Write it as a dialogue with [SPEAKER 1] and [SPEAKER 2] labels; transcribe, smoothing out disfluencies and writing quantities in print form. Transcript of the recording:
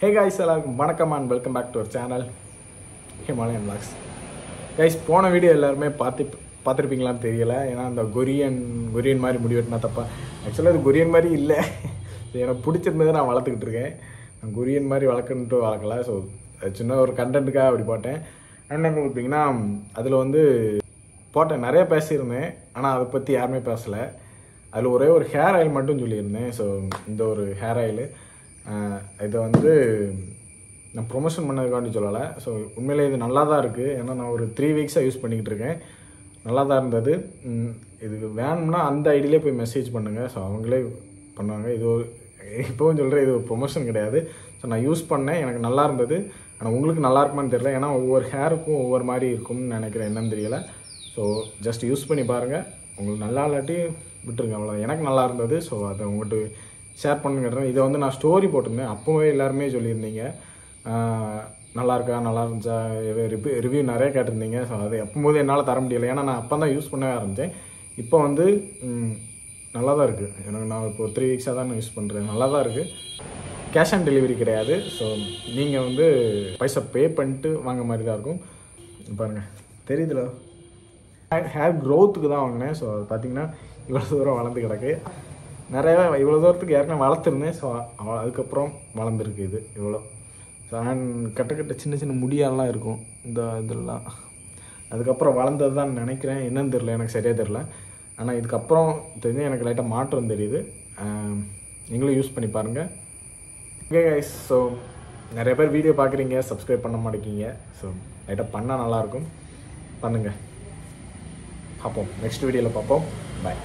[SPEAKER 1] Hey guys, எல்லாருக்கும் வணக்கம் and welcome back to our channel Himalayan Vlogs. Guys, போன video எல்லாருமே பார்த்துருப்பீங்களான்னு தெரியல. ஏன்னா அந்த கொரியன் மாதிரி முடி வெட்டினா தப்பா. ஆக்சுவலாக அது கொரியன் மாதிரி இல்லை, எனக்கு பிடிச்சிருந்தது நான் வளர்த்துக்கிட்டு இருக்கேன். நான் கொரியன் மாதிரி வளர்க்கணுன்ட்டு வளர்க்கல. ஸோ சின்ன ஒரு கண்டென்ட்டுக்காக அப்படி போட்டேன். அண்ட் வந்து பார்த்தீங்கன்னா அதில் வந்து போட்டேன், நிறைய பேசியிருந்தேன். ஆனால் அதை பற்றி யாருமே பேசலை. அதில் ஒரே ஒரு ஹேர் ஆயில் மட்டும் சொல்லியிருந்தேன். ஸோ இந்த ஒரு ஹேர் ஆயில் இதை வந்து நான் ப்ரொமோஷன் பண்ணதுக்காண்டி சொல்லலை. ஸோ உண்மையிலே இது நல்லா தான் இருக்குது. ஏன்னா நான் ஒரு 3 வீக்ஸாக யூஸ் பண்ணிக்கிட்டு இருக்கேன். நல்லா தான் இருந்தது. இதுக்கு வேணும்னா அந்த ஐடியிலே போய் மெசேஜ் பண்ணுங்கள். ஸோ அவங்களே பண்ணுவாங்க. இது ஒரு இப்போவும் சொல்கிறேன், இது ஒரு ப்ரொமோஷன் கிடையாது. ஸோ நான் யூஸ் பண்ணேன், எனக்கு நல்லா இருந்தது. ஆனால் உங்களுக்கு நல்லா இருக்குமான்னு தெரியல. ஏன்னா ஒவ்வொரு ஹேருக்கும் ஒவ்வொரு மாதிரி இருக்கும்னு நினைக்கிறேன், என்னன்னு தெரியல. ஸோ ஜஸ்ட் யூஸ் பண்ணி பாருங்கள். உங்களுக்கு நல்லா இல்லாட்டி விட்டுருங்க, அவ்வளோ. எனக்கு நல்லா இருந்தது. ஸோ அதை உங்கள்கிட்ட ஷேர் பண்ணுங்கிறேன். இதை வந்து நான் ஸ்டோரி போட்டிருந்தேன். அப்போவே எல்லாருமே சொல்லியிருந்தீங்க நல்லா இருக்கா, நல்லா இருந்துச்சா, ரிவ்யூ நிறைய கேட்டிருந்தீங்க. ஸோ அது எப்போது என்னால் தர முடியலை. ஏன்னா நான் அப்போ தான் யூஸ் பண்ணவே ஆரம்பித்தேன். இப்போ வந்து நல்லா தான் இருக்குது. எனக்கு நான் இப்போ 3 வீக்ஸாக தான் நான் யூஸ் பண்ணுறேன். நல்லா தான் இருக்குது. கேஷ் ஆன் டெலிவரி கிடையாது. ஸோ நீங்கள் வந்து பைசா பே பண்ணிட்டு வாங்க மாதிரி தான் இருக்கும். பாருங்கள், தெரியுதுல, ஹேர் க்ரோத்துக்கு தான் வாங்கினேன். ஸோ அது பார்த்திங்கன்னா இவ்வளோ தூரம் வளர்ந்து கிடக்கு. நிறையா இவ்வளோ தூரத்துக்கு ஏற்கனவே வளர்த்துருந்தேன். ஸோ அதுக்கப்புறம் வளர்ந்துருக்கு இது இவ்வளோ. ஸோ கட்ட சின்ன சின்ன முடியாலாம் இருக்கும் இந்த இதெல்லாம். அதுக்கப்புறம் வளர்ந்தது தான் நினைக்கிறேன், என்னன்னு தெரில, எனக்கு சரியாக தெரில. ஆனால் இதுக்கப்புறம் தெரிஞ்சு எனக்கு லைட்டாக மாற்றம் தெரியுது. நீங்களும் யூஸ் பண்ணி பாருங்கள். ஓகே கைஸ், ஸோ நிறைய பேர் வீடியோ பார்க்குறீங்க, சப்ஸ்கிரைப் பண்ண மாட்டேங்கிங்க. ஸோ லைட்டாக பண்ணால் நல்லாயிருக்கும், பண்ணுங்கள். பார்ப்போம், நெக்ஸ்ட் வீடியோவில் பார்ப்போம். பாய்.